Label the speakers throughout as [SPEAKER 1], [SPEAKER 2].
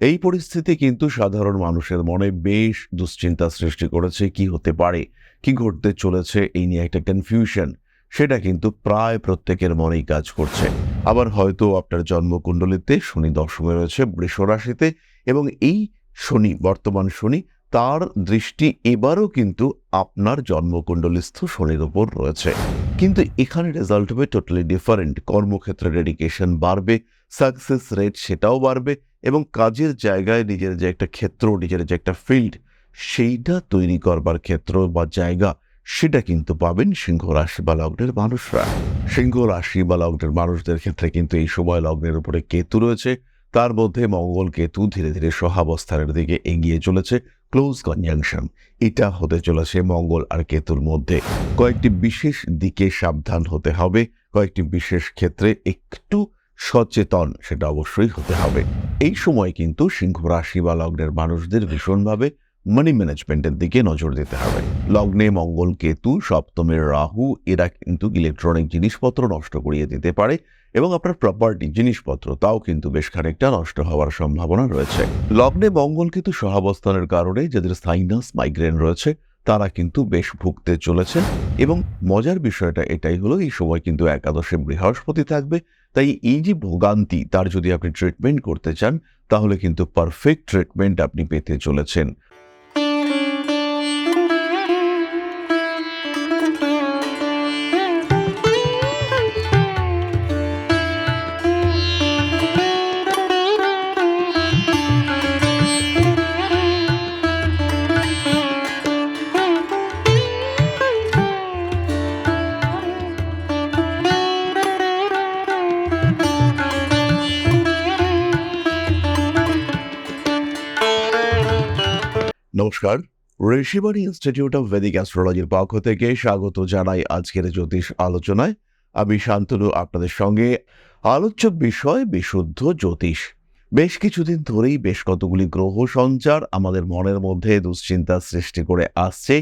[SPEAKER 1] এই পরিস্থিতি কিন্তু সাধারণ মানুষের মনে বেশ দুশ্চিন্তা সৃষ্টি করেছে। কি হতে পারে, কি ঘটতে চলেছে, এই নিয়ে একটা কনফিউশন সেটা কিন্তু প্রায় প্রত্যেকের মনেই কাজ করছে। আবার হয়তো আপনার জন্মকুণ্ডলিতে শনি দশমে রয়েছে বৃষ রাশিতে, এবং এই শনি, বর্তমান শনি, তার দৃষ্টি এবারও কিন্তু আপনার জন্মকুণ্ডলিস্থ শনির উপর রয়েছে। কিন্তু এখানে রেজাল্ট হবে টোটালি ডিফারেন্ট। কর্মক্ষেত্রে ডেডিকেশন বাড়বে, সাকসেস রেট সেটাও বাড়বে, এবং কাজের জায়গায় নিজের যে একটা ক্ষেত্র, নিজের যে একটা ফিল্ড, সেইটা তৈরি করবার ক্ষেত্র বা জায়গা, সেটা কিন্তু পাবেন সিংহ রাশি বা লগ্নের মানুষরা। সিংহ রাশি বা লগ্নের মানুষদের ক্ষেত্রে কিন্তু এই সময় লগ্নের উপরে কেতু রয়েছে, তার মধ্যে মঙ্গল কেতু ধীরে ধীরে সহাবস্থানের দিকে এগিয়ে চলেছে, ক্লোজ কনজাংশন। এটা হতে চলেছে মঙ্গল আর কেতুর মধ্যে। কয়েকটি বিশেষ দিকে সাবধান হতে হবে, কয়েকটি বিশেষ ক্ষেত্রে একটু সচেতন সেটা অবশ্যই হতে হবে। এই সময় কিন্তু সিংহ রাশি বা লগ্নের মানুষদের ভীষণভাবে মানি ম্যানেজমেন্টের দিকে নজর দিতে হবে। লগ্নে মঙ্গল কেতু, সপ্তমের রাহু, এরা কিন্তু ইলেকট্রনিক জিনিসপত্র নষ্ট করিয়ে দিতে পারে, এবং আপনার প্রপার্টি জিনিসপত্র তাও কিন্তু বেশ খানিকটা নষ্ট হওয়ার সম্ভাবনা রয়েছে। লগ্নে মঙ্গল কেতু সহাবস্থানের কারণে যাদের সাইনাস মাইগ্রেন রয়েছে তারা কিন্তু বেশ ভুগতে চলেছেন। এবং মজার বিষয়টা এটাই হলো, এই সময় কিন্তু একাদশে বৃহস্পতি থাকবে, তাই এই যে ভোগান্তি, তার যদি আপনি ট্রিটমেন্ট করতে চান তাহলে কিন্তু পারফেক্ট ট্রিটমেন্ট আপনি পেতে চলেছেন। নমস্কার, ঋষিবাণী ইনস্টিটিউট অফ ভেদিক অ্যাস্ট্রোলজির পক্ষ থেকে স্বাগত জানাই আজকের জ্যোতিষ আলোচনায়। আমি শান্তনু, আপনাদের সঙ্গে। আলোচ্য বিষয় বিশুদ্ধ জ্যোতিষ। বেশ কিছুদিন ধরেই বেশ কতগুলি গ্রহ সঞ্চার আমাদের মনের মধ্যে দুশ্চিন্তা সৃষ্টি করে আসছে।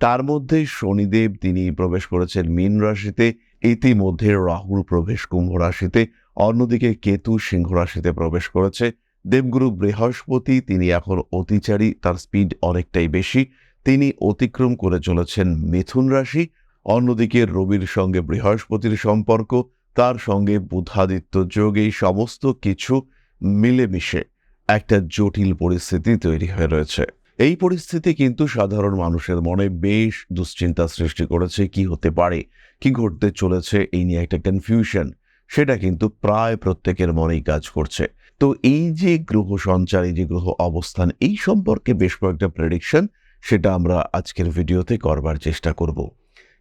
[SPEAKER 1] তার মধ্যে শনিদেব তিনি প্রবেশ করেছেন মীন রাশিতে, ইতিমধ্যে রাহুর প্রবেশ কুম্ভ রাশিতে, অন্যদিকে কেতু সিংহ রাশিতে প্রবেশ করেছে। দেবগুরু বৃহস্পতি তিনি এখন অতিচারী, তার স্পিড অনেকটাই বেশি, তিনি অতিক্রম করে চলেছেন মিথুন রাশি। অন্যদিকে রবির সঙ্গে বৃহস্পতির সম্পর্ক, তার সঙ্গে বুধাদিত্য যোগ, এই সমস্ত কিছু মিলেমিশে একটা জটিল পরিস্থিতি তৈরি হয়ে রয়েছে। এই পরিস্থিতি কিন্তু সাধারণ মানুষের মনে বেশ দুশ্চিন্তা সৃষ্টি করেছে। কি হতে পারে, কি ঘটতে চলেছে, এই নিয়ে একটা কনফিউশন সেটা কিন্তু প্রায় প্রত্যেকের মনেই কাজ করছে। তো এই যে গ্রহ সঞ্চার, এই যে গ্রহ অবস্থান, এই সম্পর্কে বেশ কয়েকটা প্রেডিকশন সেটা আমরা আজকের ভিডিওতে করবার চেষ্টা করব।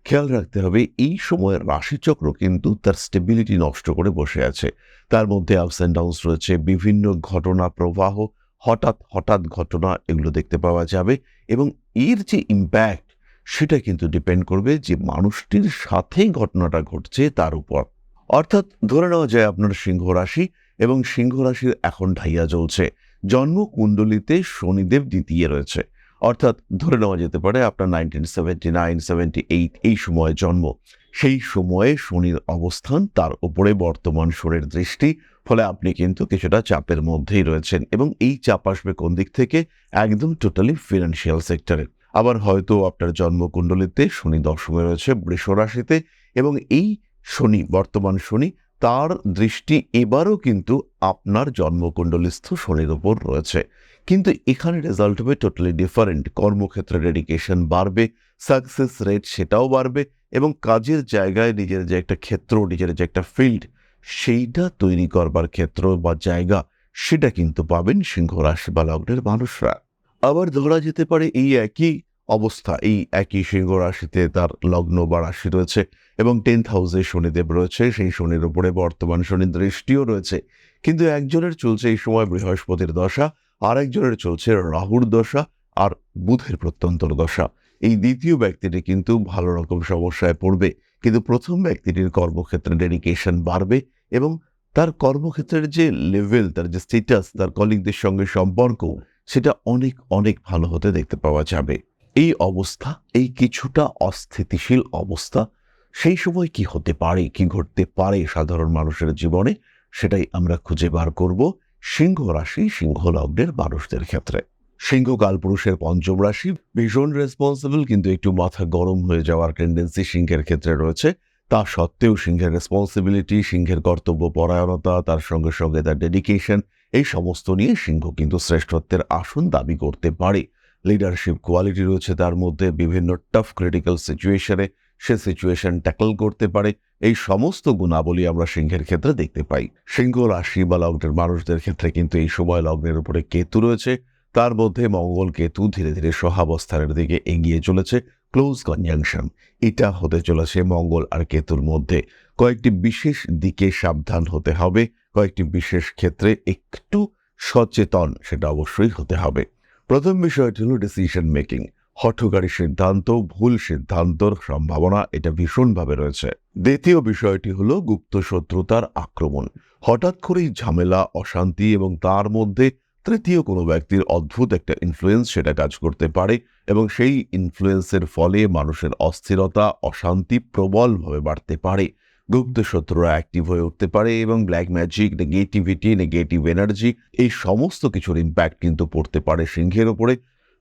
[SPEAKER 1] খেয়াল রাখতে হবে, এই সময়ের রাশিচক্র কিন্তু তার স্টেবিলিটি নষ্ট করে বসে আছে। তার মধ্যে আপস অ্যান্ড ডাউনস রয়েছে, বিভিন্ন ঘটনা প্রবাহ, হঠাৎ হঠাৎ ঘটনা এগুলো দেখতে পাওয়া যাবে, এবং এর যে ইম্প্যাক্ট সেটা কিন্তু ডিপেন্ড করবে যে মানুষটির সাথে ঘটনাটা ঘটছে তার উপর। অর্থাৎ ধরে নেওয়া যায় আপনার সিংহ রাশি, এবং সিংহ রাশির এখন ঢাইয়া চলছে, জন্ম কুণ্ডলিতে শনিদেব দ্বিতীয় রয়েছে। অর্থাৎ ধরে নেওয়া যেতে পারে আপনার 1979-78 এই সময়ে জন্ম। সেই সময়ে শনির অবস্থান, তার উপরে বর্তমান শনির দৃষ্টি, ফলে আপনি কিন্তু কিছুটা চাপের মধ্যেই রয়েছেন। এবং এই চাপ আসবে কোন দিক থেকে? একদম টোটালি ফিনান্সিয়াল সেক্টরে। আবার হয়তো আপনার জন্মকুণ্ডলিতে শনি দশমে রয়েছে বৃষ রাশিতে, এবং এই শনি, বর্তমান শনি, তার দৃষ্টি এবারও কিন্তু আপনার জন্মকুণ্ডলিস্থ শনির উপর রয়েছে। কিন্তু এখানে রেজাল্ট হবে টোটালি ডিফারেন্ট। কর্মক্ষেত্রে ডেডিকেশন বাড়বে, সাকসেস রেট সেটাও বাড়বে, এবং কাজের জায়গায় নিজের যে একটা ক্ষেত্র, নিজের যে একটা ফিল্ড, সেইটা তৈরি করবার ক্ষেত্র বা জায়গা, সেটা কিন্তু পাবেন সিংহ রাশি বা লগ্নের মানুষরা। আবার ধরা যেতে পারে এই একই অবস্থা, এই একই সিংহ রাশিতে তার লগ্ন বা রাশি রয়েছে, এবং 10th হাউসে শনিদেব রয়েছে, সেই শনির উপরে বর্তমান শনির দৃষ্টিও রয়েছে। কিন্তু একজনের চলছে এই সময় বৃহস্পতির দশা, আর একজনের চলছে রাহুর দশা আর বুধের প্রত্যন্তর দশা। এই দ্বিতীয় ব্যক্তিটি কিন্তু ভালো রকম সমস্যায় পড়বে, কিন্তু প্রথম ব্যক্তিটির কর্মক্ষেত্রে ডেডিকেশন বাড়বে, এবং তার কর্মক্ষেত্রের যে লেভেল, তার যে স্ট্যাটাস, তার কলিগদের সঙ্গে সম্পর্ক, সেটা অনেক অনেক ভালো হতে দেখতে পাওয়া যাবে। এই অবস্থা, এই কিছুটা অস্থিতিশীল অবস্থা, সেই সময় কি হতে পারে, কি ঘটতে পারে সাধারণ মানুষের জীবনে, সেটাই আমরা খুঁজে বার করব সিংহ রাশি সিংহ লগ্নের মানুষদের ক্ষেত্রে। সিংহ কালপুরুষের পঞ্চম রাশি, ভীষণ রেসপন্সিবল, কিন্তু একটু মাথা গরম হয়ে যাওয়ার টেন্ডেন্সি সিংহের ক্ষেত্রে রয়েছে। তা সত্ত্বেও সিংহের রেসপন্সিবিলিটি, সিংহের কর্তব্য পরায়ণতা, তার সঙ্গে সঙ্গে তার ডেডিকেশন, এই সমস্ত নিয়ে সিংহ কিন্তু শ্রেষ্ঠত্বের আসন দাবি করতে পারে। লিডারশিপ কোয়ালিটি রয়েছে তার মধ্যে, বিভিন্ন টাফ ক্রিটিক্যাল সিচুয়েশনে সে সিচুয়েশন ট্যাকল করতে পারে। এই সমস্ত গুণাবলী আমরা সিংহের ক্ষেত্রে দেখতে পাই। সিংহ রাশি বা লগ্নের মানুষদের ক্ষেত্রে কিন্তু এই সময় লগ্নের উপরে কেতু রয়েছে, তার মধ্যে মঙ্গল কেতু ধীরে ধীরে সহাবস্থানের দিকে এগিয়ে চলেছে, ক্লোজ কনজাংশন। এটা হতে চলেছে মঙ্গল আর কেতুর মধ্যে। কয়েকটি বিশেষ দিকে সাবধান হতে হবে, কয়েকটি বিশেষ ক্ষেত্রে একটু সচেতন সেটা অবশ্যই হতে হবে। প্রথম বিষয়টি হলো ডিসিশন মেকিং। হঠকারী সিদ্ধান্ত, ভুল সিদ্ধান্তর সম্ভাবনা এটা ভীষণভাবে রয়েছে। দ্বিতীয় বিষয়টি হলো গুপ্ত শত্রুতার আক্রমণ। হঠাৎ করেই ঝামেলা, অশান্তি এবং তার মধ্যে তৃতীয় কোনো ব্যক্তির অদ্ভুত একটা ইনফ্লুয়েন্স সেটা কাজ করতে পারে, এবং সেই ইনফ্লুয়েন্সের ফলে মানুষের অস্থিরতা, অশান্তি প্রবলভাবে বাড়তে পারে। গুপ্ত শত্রুরা অ্যাক্টিভ হয়ে উঠতে পারে এবং black magic, negativity, negative energy, এই সমস্ত কিছুর ইম্প্যাক্ট কিন্তু পড়তে পারে সিংহের ওপরে।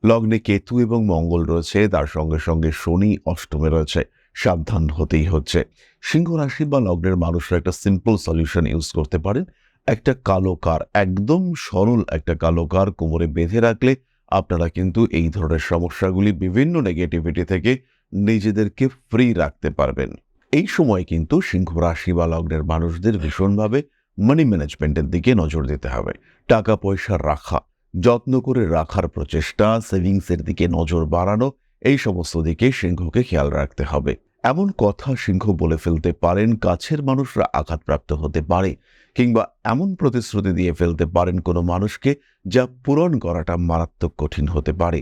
[SPEAKER 1] লগ্নে কেতু এবং মঙ্গল রয়েছে, তার সঙ্গে সঙ্গে শনি অষ্টমে রয়েছে, সাবধান হতেই হচ্ছে। সিংহ রাশি বা লগ্নের মানুষরা একটা সিম্পল সলিউশন ইউজ করতে পারেন। একটা কালো কার, একদম সরল একটা কালো কার কোমরে বেঁধে রাখলে আপনারা কিন্তু এই ধরনের সমস্যাগুলি, বিভিন্ন নেগেটিভিটি থেকে নিজেদেরকে ফ্রি রাখতে পারবেন। এই সময় কিন্তু সিংহ রাশি বা লগ্নের মানুষদের ভীষণভাবে মানি ম্যানেজমেন্টের দিকে নজর দিতে হবে। টাকা পয়সা রাখা, যত্ন করে রাখার প্রচেষ্টা, সেভিংসের দিকে নজর বাড়ানো, এই সমস্ত দিকে সিংহকে খেয়াল রাখতে হবে। এমন কথা সিংহ বলে ফেলতে পারেন, কাছের মানুষরা আঘাতপ্রাপ্ত হতে পারে, কিংবা এমন প্রতিশ্রুতি দিয়ে ফেলতে পারেন কোনো মানুষকে যা পূরণ করাটা মারাত্মক কঠিন হতে পারে।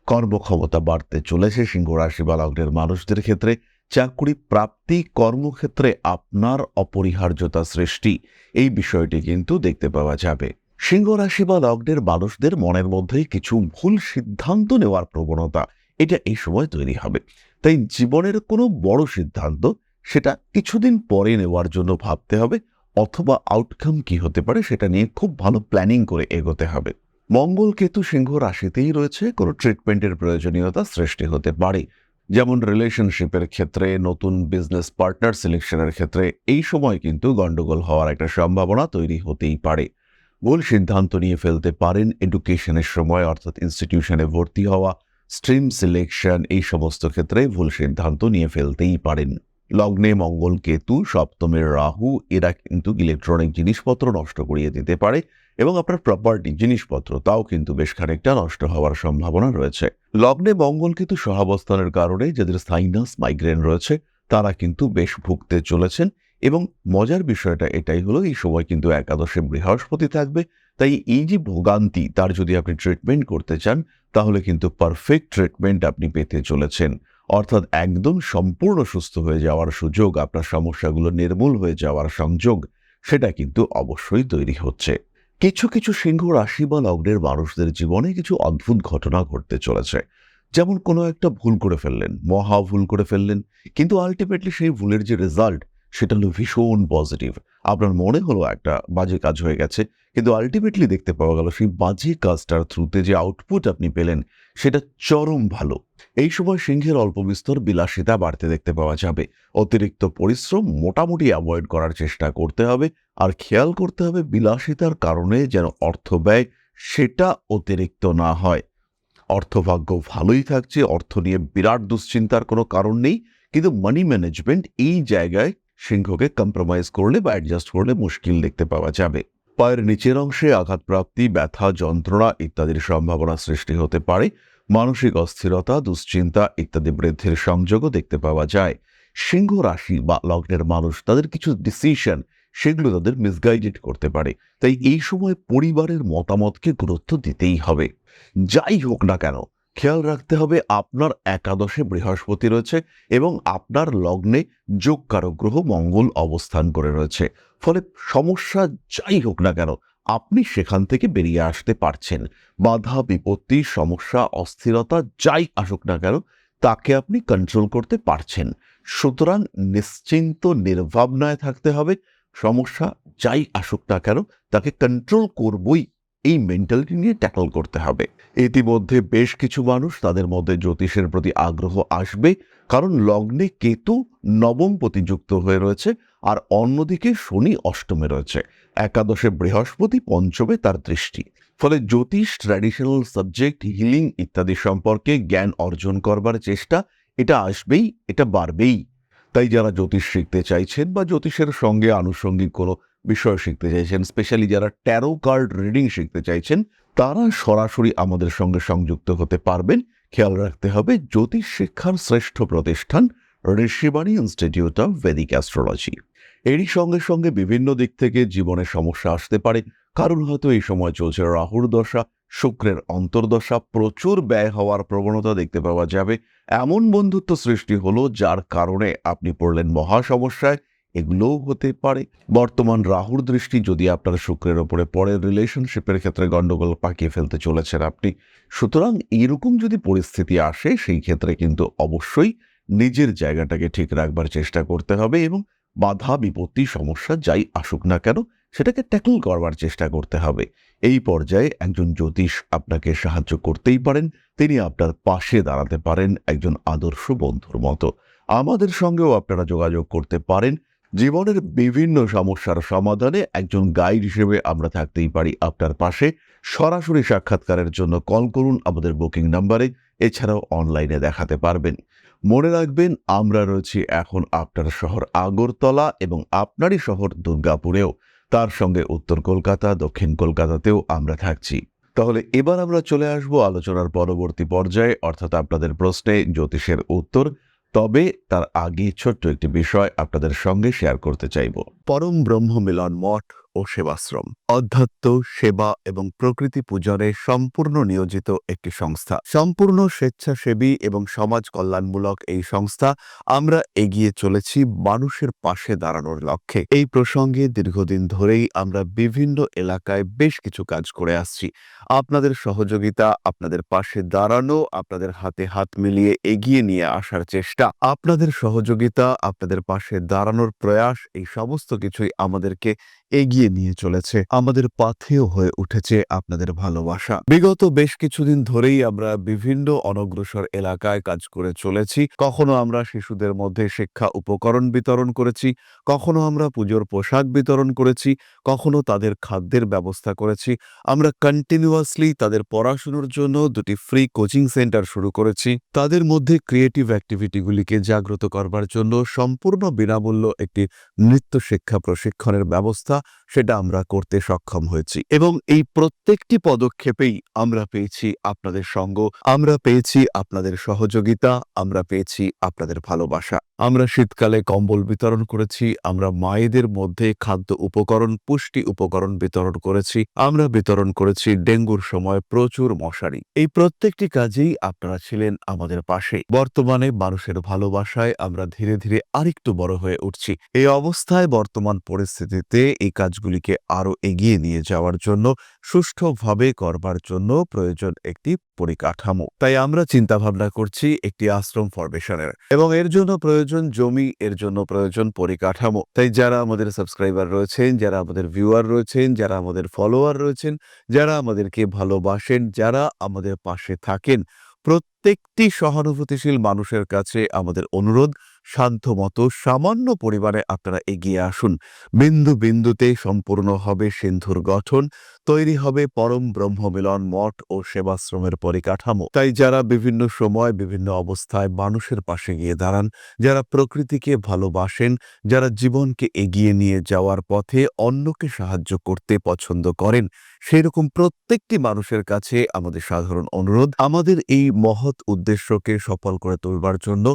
[SPEAKER 1] কর্মক্ষমতা বাড়তে চলেছে সিংহ রাশি বা লগ্নের মানুষদের ক্ষেত্রে। চাকরি প্রাপ্তি, কর্মক্ষেত্রে আপনার অপরিহার্যতা সৃষ্টি, এই বিষয়টি কিন্তু দেখতে পাওয়া যাবে। সিংহ রাশি বা লগ্নের মানুষদের মনের মধ্যে কিছু ভুল সিদ্ধান্ত নেওয়ার প্রবণতা এটা এই সময় তৈরি হবে। তাই জীবনের কোনো বড় সিদ্ধান্ত সেটা কিছুদিন পরে নেওয়ার জন্য ভাবতে হবে, অথবা আউটকাম কি হতে পারে সেটা নিয়ে খুব ভালো প্ল্যানিং করে এগোতে হবে। মঙ্গল কেতু সিংহ রাশিতেই রয়েছে, কোনো ট্রিটমেন্টের প্রয়োজনীয়তা সৃষ্টি হতে পারে, যেমন রিলেশনশিপের ক্ষেত্রে, নতুন বিজনেস পার্টনার সিলেকশনের ক্ষেত্রে এই সময় কিন্তু গন্ডগোল হওয়ার একটা সম্ভাবনা তৈরি হতেই পারে। ভুল সিদ্ধান্ত নিয়ে ফেলতে পারেন এডুকেশনের সময়, অর্থাৎ ইনস্টিটিউশনে ভর্তি হওয়া, স্ট্রিম সিলেকশন, এই সমস্ত ক্ষেত্রে ভুল সিদ্ধান্ত নিয়ে ফেলতেই পারেন। লগ্নে মঙ্গল কেতু, সপ্তমের রাহু, এরা কিন্তু ইলেকট্রনিক জিনিসপত্র নষ্ট করিয়ে দিতে পারে, এবং আপনার প্রপার্টি জিনিসপত্র তাও কিন্তু বেশ খানিকটা নষ্ট হওয়ার সম্ভাবনা রয়েছে। লগ্নে মঙ্গল কেতু সহাবস্থানের কারণে যাদের সাইনাস, মাইগ্রেন রয়েছে তারা কিন্তু বেশ ভুগতে চলেছেন। এবং মজার বিষয়টা এটাই হলো, এই সময় কিন্তু একাদশে বৃহস্পতি থাকবে। তাই এই যে ভোগান্তি, তার যদি আপনি ট্রিটমেন্ট করতে চান তাহলে কিন্তু পারফেক্ট ট্রিটমেন্ট আপনি পেতে চলেছেন। অর্থাৎ একদম সম্পূর্ণ সুস্থ হয়ে যাওয়ার সুযোগ, আপনার সমস্যাগুলো নির্মূল হয়ে যাওয়ার সংযোগ, সেটা কিন্তু অবশ্যই তৈরি হচ্ছে। কিছু কিছু সিংহ রাশি বা লগ্নের মানুষদের জীবনে কিছু অদ্ভুত ঘটনা ঘটতে চলেছে। যেমন কোনো একটা ভুল করে ফেললেন, মহা ভুল করে ফেললেন, কিন্তু আলটিমেটলি সেই ভুলের যে রেজাল্ট সেটা হলো ভীষণ পজিটিভ। আপনার মনে হলো একটা বাজে কাজ হয়ে গেছে, কিন্তু আলটিমেটলি দেখতে পাওয়া গেল সেই বাজে কাজটার থ্রুতে যে আউটপুট আপনি পেলেন সেটা চরম ভালো। এই সময় সিংহের অল্প বিস্তর বিলাসিতা বাড়তে দেখতে পাওয়া যাবে। অতিরিক্ত পরিশ্রম মোটামুটি অ্যাভয়েড করার চেষ্টা করতে হবে, আর খেয়াল করতে হবে বিলাসিতার কারণে যেন অর্থ ব্যয় সেটা অতিরিক্ত না হয়। অর্থভাগ্য ভালোই থাকছে, অর্থ নিয়ে বিরাট দুশ্চিন্তার কোনো কারণ নেই, কিন্তু মানি ম্যানেজমেন্ট এই জায়গায় সিংহকে কম্প্রোমাইজ করলে বা অ্যাডজাস্ট করলে মুশকিল দেখতে পাওয়া যাবে। পায়ের নিচের অংশে আঘাতপ্রাপ্তি, ব্যথা, যন্ত্রণা ইত্যাদির সম্ভাবনা সৃষ্টি হতে পারে। মানসিক অস্থিরতা, দুশ্চিন্তা ইত্যাদি বৃদ্ধির সংযোগও দেখতে পাওয়া যায়। সিংহ রাশি বা লগ্নের মানুষ তাদের কিছু ডিসিশন সেগুলো তাদের মিসগাইডেড করতে পারে। তাই এই সময় পরিবারের মতামতকে গুরুত্ব দিতেই হবে। যাই হোক না কেন, খেয়াল রাখতে হবে আপনার একাদশে বৃহস্পতি রয়েছে এবং আপনার লগ্নে যোগকারক গ্রহ মঙ্গল অবস্থান করে রয়েছে। ফলে সমস্যা যাই হোক না কেন আপনি সেখান থেকে বেরিয়ে আসতে পারছেন। বাধা, বিপত্তি, সমস্যা, অস্থিরতা যাই আসুক না কেন তাকে আপনি কন্ট্রোল করতে পারছেন। সুতরাং নিশ্চিন্ত নির্ভাবনায় থাকতে হবে। সমস্যা যাই আসুক না কেন তাকে কন্ট্রোল করবই, এই মেন্টালিটি নিয়ে ট্যাকল করতে হবে। ইতিমধ্যে বেশ কিছু মানুষ তাদের মধ্যে জ্যোতিষের প্রতি আগ্রহ আসবে, কারণ লগ্নে কেতু নবমপতি যুক্ত হয়ে রয়েছে, আর অন্যদিকে শনি অষ্টমে রয়েছে, একাদশে বৃহস্পতি, পঞ্চমে তার দৃষ্টি। ফলে জ্যোতিষ, ট্র্যাডিশনাল সাবজেক্ট, হিলিং ইত্যাদি সম্পর্কে জ্ঞান অর্জন করবার চেষ্টা এটা আসবেই, এটা বাড়বেই। তাই যারা জ্যোতিষ শিখতে চাইছেন বা জ্যোতিষের সঙ্গে আনুষঙ্গিক কোনো বিষয় শিখতে চাইছেন, স্পেশালি যারা ট্যারো কার্ড রিডিং শিখতে চাইছেন, তারা সরাসরি আমাদের সঙ্গে সংযুক্ত হতে পারবেন। খেয়াল রাখতে হবে, জ্যোতিষ শিক্ষার শ্রেষ্ঠ প্রতিষ্ঠান Rishibani institute of Vedic astrology. এরই সঙ্গে সঙ্গে বিভিন্ন দিক থেকে জীবনে সমস্যা আসতে পারে। কারণ হয়তো এই সময় চলছে রাহুর দশা, শুক্রের অন্তর্দশা, প্রচুর ব্যয় হওয়ার প্রবণতা দেখতে পাওয়া যাবে। এমন বন্ধুত্ব সৃষ্টি হলো যার কারণে আপনি পড়লেন মহা সমস্যায়, এগুলোও হতে পারে। বর্তমান রাহুর দৃষ্টি যদি আপনার শুক্রের ওপরে পড়ে, রিলেশনশিপের ক্ষেত্রে গন্ডগোল পাকিয়ে ফেলতে চলেছেন আপনি। সুতরাং এরকম যদি পরিস্থিতি আসে, সেই ক্ষেত্রে কিন্তু অবশ্যই নিজের জায়গাটাকে ঠিক রাখবার চেষ্টা করতে হবে এবং বাধা বিপত্তি সমস্যা যাই আসুক না কেন সেটাকে ট্যাকল করবার চেষ্টা করতে হবে। এই পর্যায়ে একজন জ্যোতিষ আপনাকে সাহায্য করতেই পারেন। তিনি আপনার পাশে দাঁড়াতে পারেন একজন আদর্শ বন্ধুর মতো। আমাদের সঙ্গেও আপনারা যোগাযোগ করতে পারেন। জীবনের বিভিন্ন সমস্যার সমাধানে একজন গাইড হিসেবে আমরা থাকতেই পারি আপনার পাশে। সরাসরি সাক্ষাৎকারের জন্য কল করুন আমাদের বুকিং নাম্বারে, এছাড়াও অনলাইনে দেখাতে পারবেন। মনে রাখবেন, আমরা রয়েছি এখন আপনার শহর আগরতলা এবং আপনারই শহর দুর্গাপুরেও। তার সঙ্গে উত্তর কলকাতা, দক্ষিণ কলকাতাতেও আমরা থাকছি। তাহলে এবার আমরা চলে আসব আলোচনার পরবর্তী পর্যায়ে, অর্থাৎ আপনাদের প্রশ্নে জ্যোতিষের উত্তর। তবে তার আগে ছোট্ট একটি বিষয় আপনাদের সঙ্গে শেয়ার করতে চাইব। পরম ব্রহ্ম মিলন মঠ ও সেবাশ্রম অধ্যাত্ম, সেবা এবং প্রকৃতি পূজনে সম্পূর্ণ নিয়োজিত একটি সংস্থা। সম্পূর্ণ স্বেচ্ছাসেবী এবং সমাজ কল্যাণমূলক এই সংস্থা। আমরা এগিয়ে চলেছি মানুষের পাশে দাঁড়ানোর লক্ষ্যে। এই প্রসঙ্গে দীর্ঘদিন ধরেই আমরা বিভিন্ন এলাকায় বেশ কিছু কাজ করে আসছি। আপনাদের সহযোগিতা, আপনাদের পাশে দাঁড়ানো, আপনাদের হাতে হাত মিলিয়ে এগিয়ে নিয়ে আসার চেষ্টা, আপনাদের সহযোগিতা, আপনাদের পাশে দাঁড়ানোর প্রয়াস, এই সমস্ত কিছুই আমাদেরকে এগিয়ে নিয়ে চলেছে। আমাদের পাথেয় হয়ে উঠেছে আপনাদের ভালোবাসা। বিগত বেশ কিছুদিন ধরেই আমরা বিভিন্ন অনগ্রসর এলাকায় কাজ করে চলেছি। কখনো আমরা শিশুদের মধ্যে শিক্ষা উপকরণ বিতরণ করেছি, কখনো আমরা পুজোর পোশাক বিতরণ করেছি, কখনো তাদের খাদ্যের ব্যবস্থা করেছি। আমরা কন্টিনিউয়াসলি তাদের পড়াশুনোর জন্য 2টি ফ্রি কোচিং সেন্টার শুরু করেছি। তাদের মধ্যে ক্রিয়েটিভ অ্যাক্টিভিটিগুলিকে জাগ্রত করবার জন্য সম্পূর্ণ বিনামূল্য একটি নৃত্য শিক্ষা প্রশিক্ষণের ব্যবস্থা, সেটা আমরা করতে সক্ষম হয়েছি। এবং এই প্রত্যেকটি পদক্ষেপেই আমরা পেয়েছি আপনাদের সঙ্গ, আমরা পেয়েছি আপনাদের সহযোগিতা, আমরা পেয়েছি আপনাদের ভালোবাসা। আমরা শীতকালে কম্বল বিতরণ করেছি, আমরা মায়েদের মধ্যে খাদ্য উপকরণ, পুষ্টি উপকরণ বিতরণ করেছি, আমরা বিতরণ করেছি ডেঙ্গুর সময় প্রচুর মশারি। এই প্রত্যেকটি কাজেই আপনারা ছিলেন আমাদের পাশে। বর্তমানে মানুষের ভালোবাসায় আমরা ধীরে ধীরে আরেকটু বড় হয়ে উঠছি। এই অবস্থায় বর্তমান পরিস্থিতিতে এই কাজগুলিকে আরো এগিয়ে নিয়ে যাওয়ার জন্য, সুষ্ঠুভাবে করবার জন্য প্রয়োজন একটি পরিকাঠামো। তাই আমরা চিন্তা ভাবনা করছি একটি আশ্রম ফরমেশনের, এবং এর জন্য প্রয়োজন জমি, এর জন্য প্রয়োজন পরিকাঠামো। তাই যারা আমাদের সাবস্ক্রাইবার রয়েছেন, যারা আমাদের ভিউয়ার রয়েছেন, যারা আমাদের ফলোয়ার রয়েছেন, যারা আমাদেরকে ভালোবাসেন, যারা আমাদের পাশে থাকেন, প্রত্যেকটি সহানুভূতিশীল মানুষের কাছে আমাদের অনুরোধ, সাধ্যমতো সামান্য পরিমাণে আপনারা এগিয়ে আসুন। বিন্দু বিন্দুতে সম্পূর্ণ হবে সিন্ধুর গঠন, তৈরি হবে পরম ব্রহ্মমিলন মঠ ও সেবাশ্রমের পরিকাঠামো। তাই যারা বিভিন্ন সময় বিভিন্ন অবস্থায় মানুষের পাশে গিয়ে দাঁড়ান, যারা প্রকৃতিকে ভালোবাসেন, যারা জীবনকে এগিয়ে নিয়ে যাওয়ার পথে অন্যকে সাহায্য করতে পছন্দ করেন, সেরকম প্রত্যেকটি মানুষের কাছে আমাদের সাধারণ অনুরোধ, আমাদের এই মহৎ উদ্দেশ্যকে সফল করে তুলবার জন্য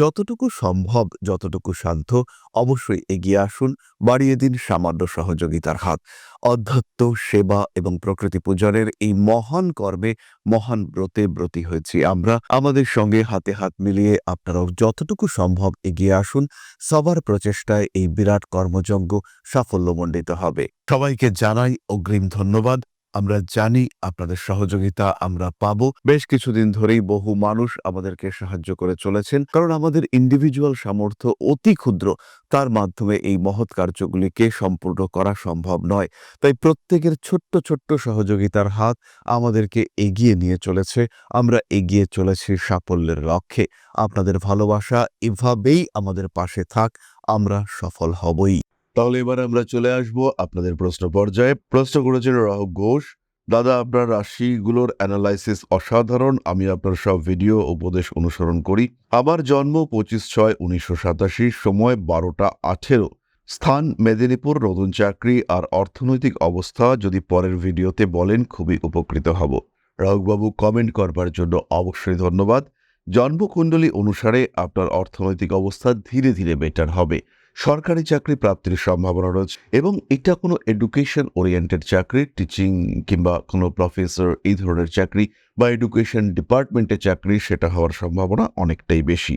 [SPEAKER 1] যতটুকু সম্ভব, যতটুকু সাধ্য, অবশ্যই এগিয়ে আসুন, বাড়িয়ে দিন সামান্য সহযোগিতার হাত। অধ্যাত্ম, সেবা এবং প্রকৃতি পূজনের এই মহান কর্মে, মহান ব্রতে ব্রতী হয়েছি আমরা। আমাদের সঙ্গে হাতে হাত মিলিয়ে আপনারাও যতটুকু সম্ভব এগিয়ে আসুন। সবার প্রচেষ্টায় এই বিরাট কর্মযজ্ঞ সাফল্যমণ্ডিত হবে। সবাইকে জানাই অগ্রিম ধন্যবাদ। আমরা জানি আপনাদের সহযোগিতা আমরা পাবো। বেশ কিছুদিন ধরেই বহু মানুষ আমাদেরকে সাহায্য করে চলেছেন, কারণ আমাদের ইন্ডিভিজুয়াল সামর্থ্য অতি ক্ষুদ্র। তার মাধ্যমে এই মহৎ কার্যগুলিকে সম্পূর্ণ করা সম্ভব নয়। তাই প্রত্যেকের ছোট্ট ছোট্ট সহযোগিতার হাত আমাদেরকে এগিয়ে নিয়ে চলেছে। আমরা এগিয়ে চলেছি সাফল্যের লক্ষ্যে। আপনাদের ভালোবাসা এভাবেই আমাদের পাশে থাক, আমরা সফল হবই। তাহলে এবার আমরা চলে আসব আপনাদের প্রশ্ন পর্যায়ে। প্রশ্ন করেছেন রাহুল ঘোষ। দাদা, আপনার রাশিগুলোর অ্যানালাইসিস অসাধারণ। আমি আপনার সব ভিডিও উপদেশ অনুসরণ করি। আমার জন্ম 25/6/1987, সময় 12টা 18, স্থান মেদিনীপুর, নতুন চাকরি আর অর্থনৈতিক অবস্থা যদি পরের ভিডিওতে বলেন খুবই উপকৃত হব। রাহুলবাবু, কমেন্ট করবার জন্য অবশ্যই ধন্যবাদ। জন্মকুণ্ডলী অনুসারে আপনার অর্থনৈতিক অবস্থা ধীরে ধীরে বেটার হবে। সরকারি চাকরি প্রাপ্তির সম্ভাবনা রয়েছে এবং এটা কোনো এডুকেশন ওরিয়েন্টেড চাকরি, টিচিং কিংবা কোনো প্রফেসর এই ধরনের চাকরি বা এডুকেশন ডিপার্টমেন্টের চাকরি, সেটা হওয়ার সম্ভাবনা অনেকটাই বেশি।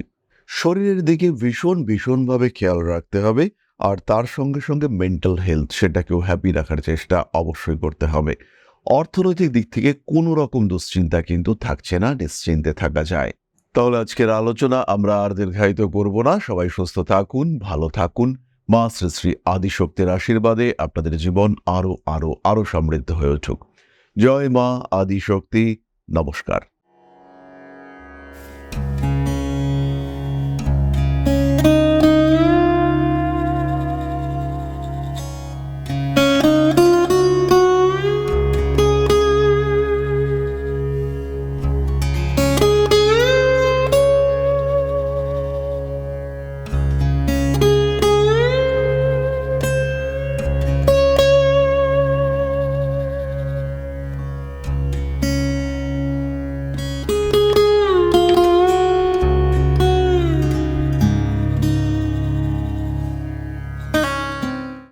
[SPEAKER 1] শরীরের দিকে ভীষণভাবে খেয়াল রাখতে হবে, আর তার সঙ্গে সঙ্গে মেন্টাল হেলথ, সেটাকেও হ্যাপি রাখার চেষ্টা অবশ্যই করতে হবে। অর্থনৈতিক দিক থেকে কোনো রকম দুশ্চিন্তা কিন্তু থাকছে না, নিশ্চিন্তে থাকা যায়। তাহলে আজকের আলোচনা আমরা আর দীর্ঘায়িত করব না। সবাই সুস্থ থাকুন, ভালো থাকুন। মা শ্রী শ্রী আদিশক্তির আশীর্বাদে আপনাদের জীবন আরো সমৃদ্ধ হয়ে উঠুক। জয় মা আদিশক্তি। নমস্কার।